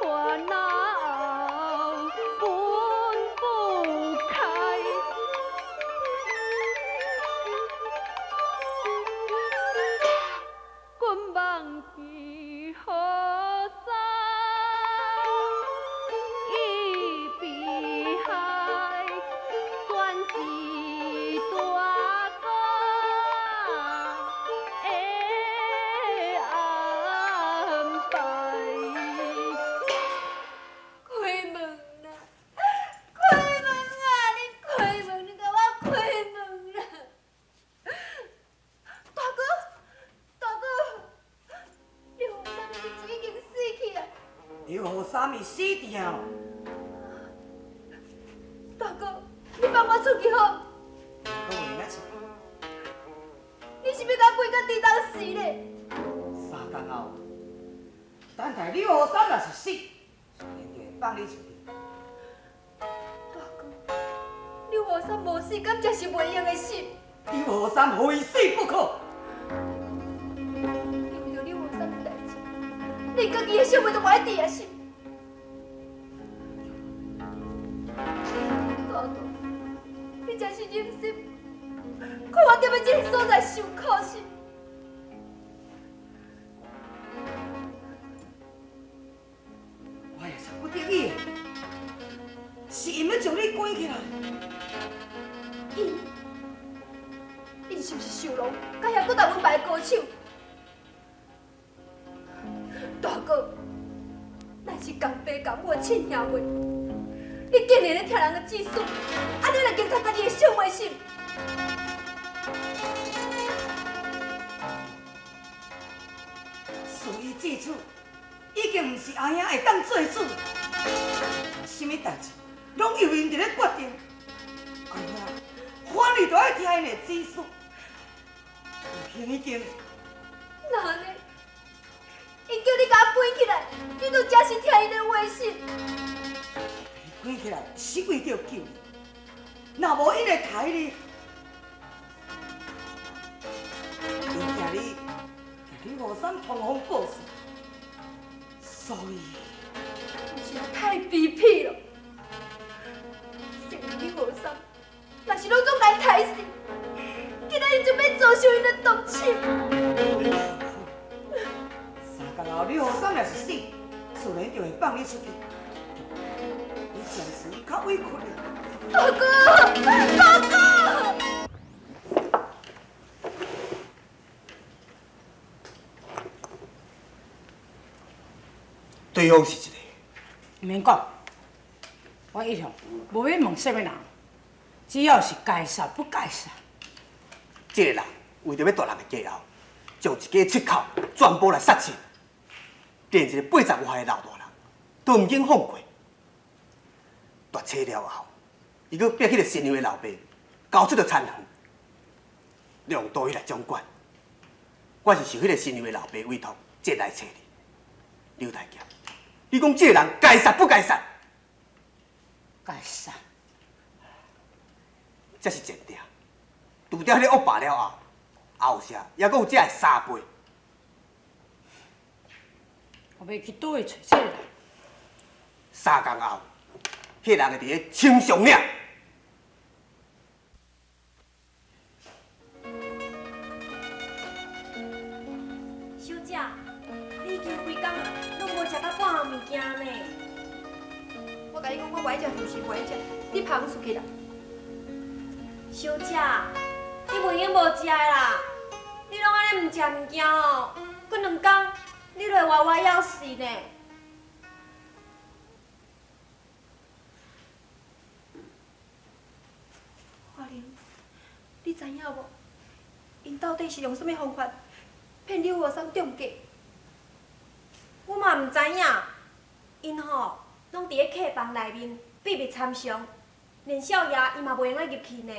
烦恼分不开。君望去何山一碧海，全是大哥的安排。开门啦！开门啊！你开门，你甲我开门啦！大哥，大哥，你后生是不是已经死去啊？你何三是死掉？大哥，你放我出去好？我为哪出？你是要甲鬼甲地当死咧？ 3天后，等待你何三若是死，自然就会放你出去。大哥，你后生无死，敢才是袂用的死。你何三非死不可。为着你后生的代志，你家己的小妹都爱伫啊死。大哥，你真是忍心，看我踮在这个所在受苦是？我也是不得已的，是因要将你关起来。因是不是受狼，甲遐搁大文牌高手？大哥，咱是共爸共母亲兄妹，你竟然咧听人的指使，安尼来惊他家己的小妹心？事已至此，已经不是阿兄会当做主。什么代志，拢由因伫咧决定。阿兄，反而就爱听因的指示。有行已经，那安尼，因叫你甲我关起来，你就真是听因的话是？关起来是为着救你，若无因会害你。因惊你何三通风报信，所以你实在太卑鄙了！成日你后生，若是拢总该刣死，今仔日就要遭受因的毒手。 3天后你何三若是死，自然就会放你出去。你暂时较委屈了。大哥，大哥！对方是一个，唔免讲，我一向无要问什么人，只要是该杀不该杀。这个人为着要大人的家后，将一家七口全部来杀尽，连一个80外岁的老大人都唔肯放过。大车了后，伊阁逼迄个新娘的老爸交出着田园，两刀迄个总管，我是受迄个新娘的老爸委托，才来找你，刘大侠。 你讲这个人该杀不该杀？该杀！这是前定。除掉迄个恶霸了后，后社还阁有这个3倍。我要去倒位找这个人。 3天后，迄人会伫咧青上岭。小姐，你已经规工拢无食到半项物件呢。我甲你讲，我不爱食就是不爱食，你捧出去啦。小姐，你无闲无食的啦，你拢安尼唔食物件哦，过2天你就会歪歪要死呢。华玲，你知影无？因到底是用什么方法骗刘和尚中计？我嘛唔知影，因吼拢伫咧客房内面秘密参详，连少爷伊嘛袂用来入去呢。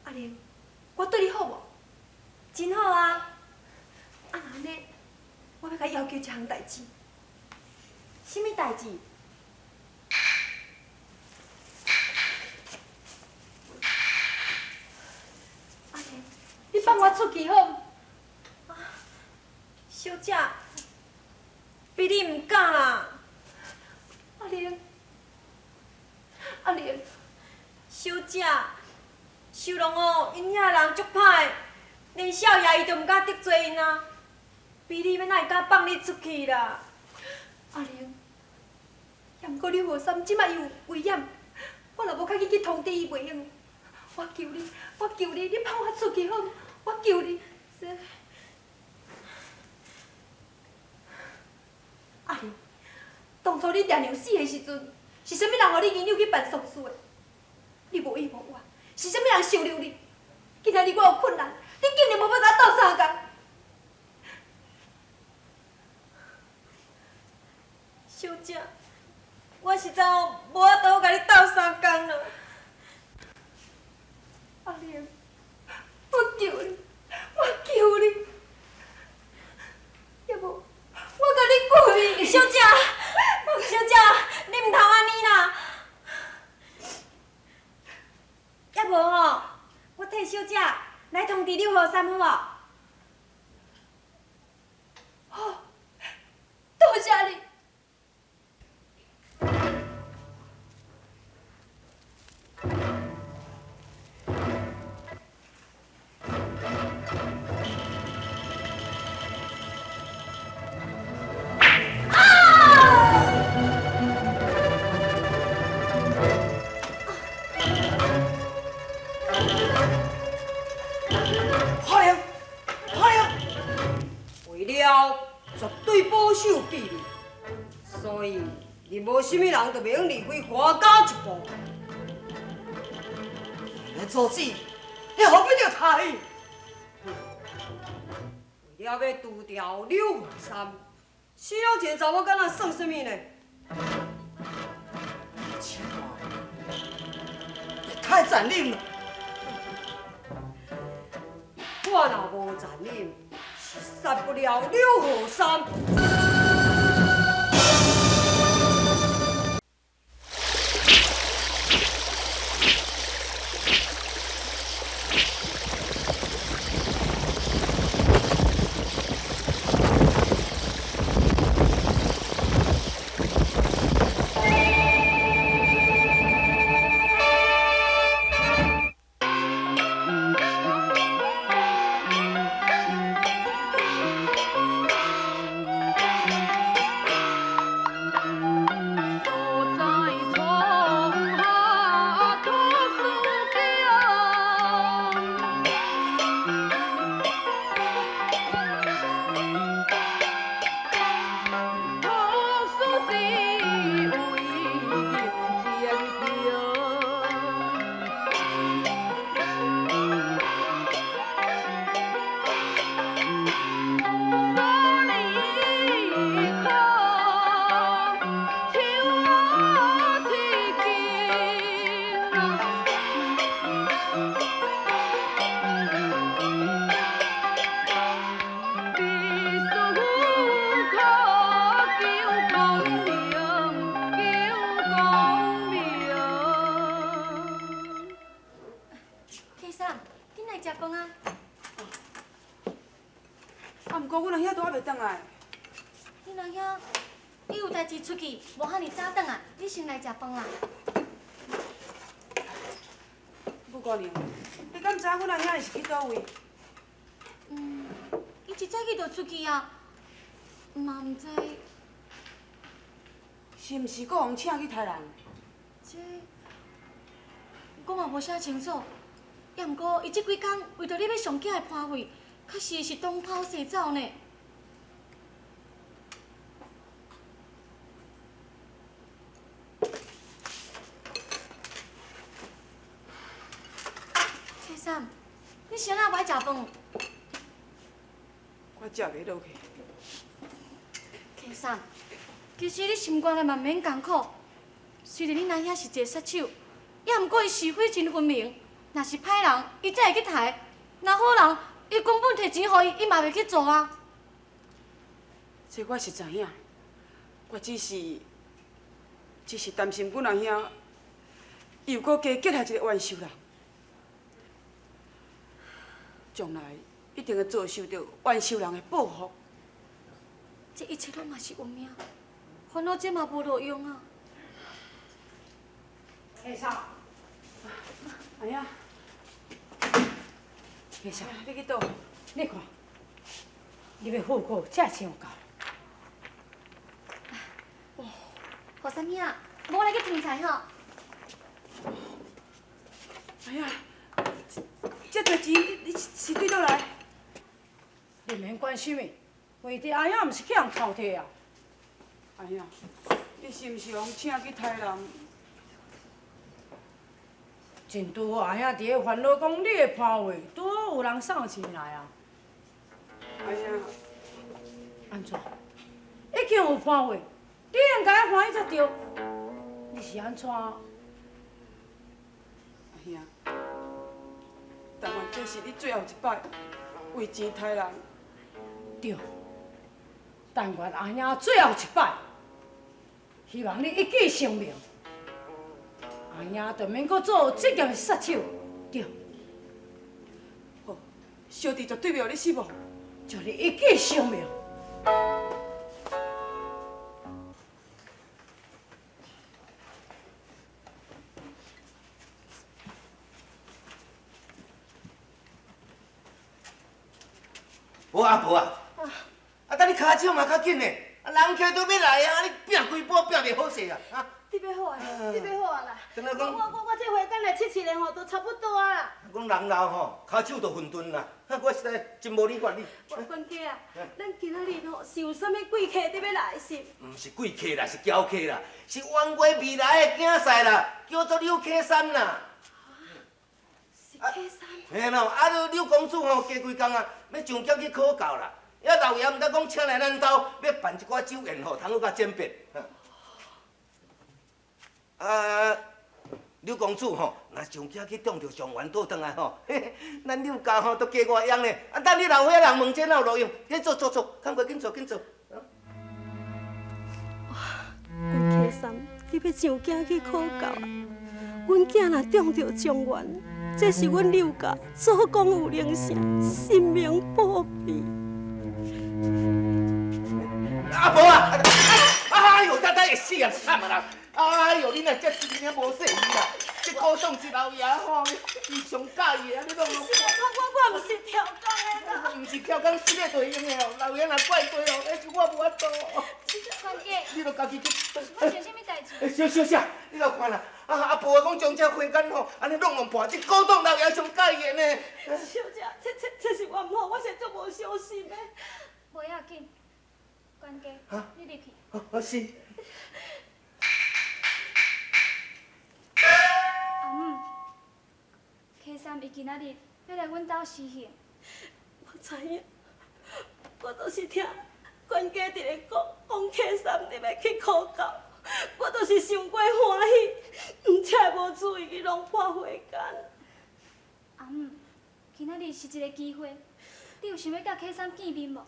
阿玲，我对你好无？真好啊！啊，安尼，我要甲要求一项代志。什么代志？放我出去好？小姐，比你唔敢啦。阿玲，阿玲，小姐，秀龙哦，因遐人足歹，连少爷伊都唔敢得罪因啊。比你要哪会敢放你出去啦？阿玲，也毋过刘和三即摆有危险，我若无较紧去通知伊袂用。我求你，我求你，你放我出去好？我求你。阿玲，当初你爹娘死的时阵，是啥物人互你引诱去办丧事的？你无依无我，是啥物人收留你？今仔日我有困难，你竟然无要甲我斗相共。小姐，我实在无法度甲你斗相共了。阿玲，我求你，我求你，要无我甲你跪。小姐，小姐，你唔通安尼啦。要无吼，我替小姐来通知刘和三好无？好，多谢你。绝对保守秘密，所以你无啥物人就袂用离开花家一步。你的阻止，你何必要杀伊？为了要除掉刘和三，死了一个查某囡仔算什么呢？奇怪，也太残忍了。我若无残忍，是杀不了刘和三。出去，无遐尼早转啊！你先来食饭啦。不过呢，你敢知阮阿兄是去倒位？伊一早起就出去啊，嘛毋知。是毋是搁互请去杀人？这我嘛无写清楚，也毋过伊即几工为着你要上囝的摊位，确实是东跑西走呢。sam， 你谁啊不爱食饭？我食袂落去。K sam， 其实你心肝也嘛免艰苦。虽然你那遐是一个杀手，也毋过伊是非真分明。若是歹人，伊才会去杀；若好人，伊根本摕钱予伊，伊嘛袂去做啊。这我是知影，我只是担心阮阿兄又搁加结害一个冤仇人。将来一定会遭受到冤仇人的报复。这一切拢嘛是有命，烦恼这嘛无路用啊！先生，哎呀，先生，你去倒？你看，你要付过才上到。何三兄，无来去添菜吼。哎呀，这多钱你是对倒来？你免管什么，为着阿兄毋是去人偷摕啊。哎呀，你是毋是用请去杀人？真拄好阿兄伫咧烦恼讲你的摊位拄好有人送钱来啊。哎呀，安怎？已经有摊位，你应该欢喜才对。你是安怎？哎呀，但愿这是你最后一摆为钱杀人。对，但愿阿兄最后一摆，希望你一举成名，阿兄就免搁做这件杀手。对，好，小弟绝对袂让你失望。祝你一举成名。无阿婆啊，等你骹手嘛较紧呢，人客都要来啊，你拼规波拼袂好势啊，啊！你要好啊，你要好啊啦！怎来讲？我这回等来7年吼，都差不多啊啦。讲人老吼，骹手都混沌啦，我实在真无你管你。关家啊，咱今仔日吼是有啥物贵客伫要来是？毋是贵客啦，是娇客啦，是冤家未来的囝婿啦，叫做柳客山啦。是客山。嘿咯，啊，柳公主吼，加几工啊，要上轿去考教啦。遐老爷毋知讲请来咱兜，要办一寡酒宴吼，通好甲简便。啊，柳公主吼，若上轿去中着状元倒转来吼，咱柳家吼都加外样呢。啊，等你老伙仔人问这哪有路用？紧做，赶快紧做。阮客山，你要上京去考教啊？阮囝若中着状元，这是阮柳家祖公有灵性，性命保庇。阿婆啊！哎呦，太会死啊，惨啊啦！哎呦，你若这真正无说伊啦，这古董一老爷吼，伊上介意的，你拢。我毋是跳工的啦。毋是跳工死咧就用的哦，老爷若怪罪哦，那是我无法度。关姐，你著家己去。发生什么代志？小，你著看啦，阿婆讲将这花间吼，安尼弄破，这古董老爷上介意的呢。小姐，这是我唔好，我现在无小心的。无要紧，关家，你入去。好是。阿母，客山伊今仔日要来阮兜施行。我知影，我都是听管家伫咧讲客山你要去考教，我都是伤过欢喜，毋才无注意去弄破花间。阿母，今仔日是一个机会，你有想要甲客山见面无？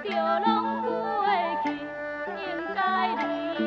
就拢过去，应该离。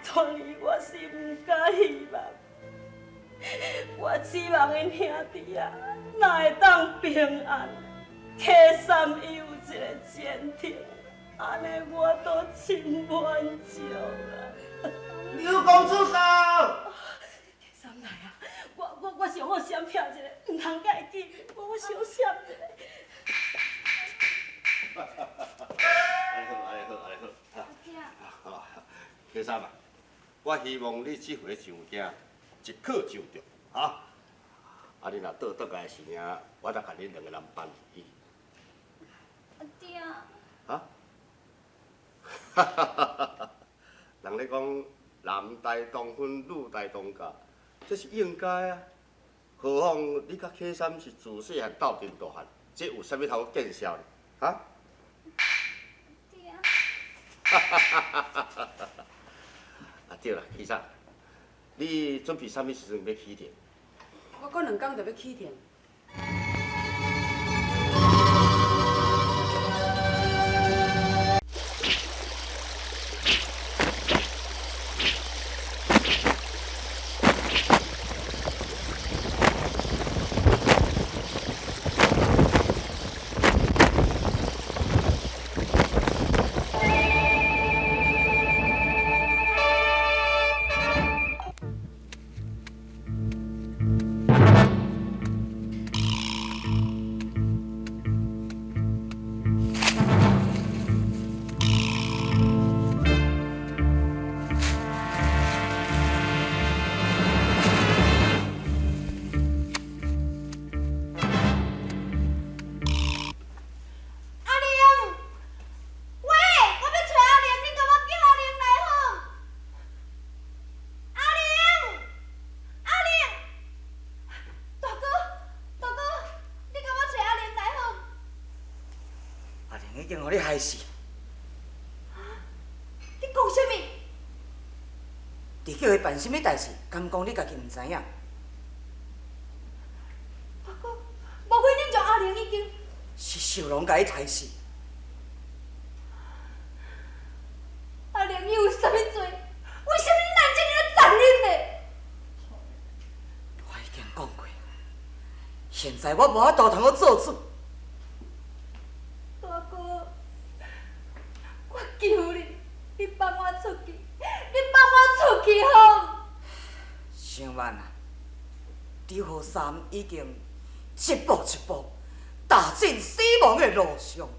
脱离我是毋敢希望。我希望因兄弟啊，哪会当平安，客山伊有一个前程，安尼我都真满足啊。刘公主到。客山来啊，我上好闪瞟一下，毋通甲伊见面，我小闪一下。安尼好。好，客山啊，我希望你这回上京一考就中，哈。啊，你若倒来时呢，我再甲恁两个人办喜。阿爹啊！啊？人咧讲男大当婚，女大当嫁，这是应该啊。何况你甲客山是自细汉斗阵大汉，这有啥物通见笑呢？哈？爹。啊对啦，客山，你准备啥物时阵要起田？我过2天就要起田。已经互你害死。你讲啥物？伫叫伊办什么代志，敢讲你家己毋知影？大哥，莫非恁将阿玲已经？是秀龙甲伊害死。阿玲伊有啥物罪？为什么你咱这么残忍呢？我已经讲过，现在我无法度通去做主。大哥，我求你，你放我出去，你放我出去好。想万啊，刘河山已经一步一步踏进死亡的路上。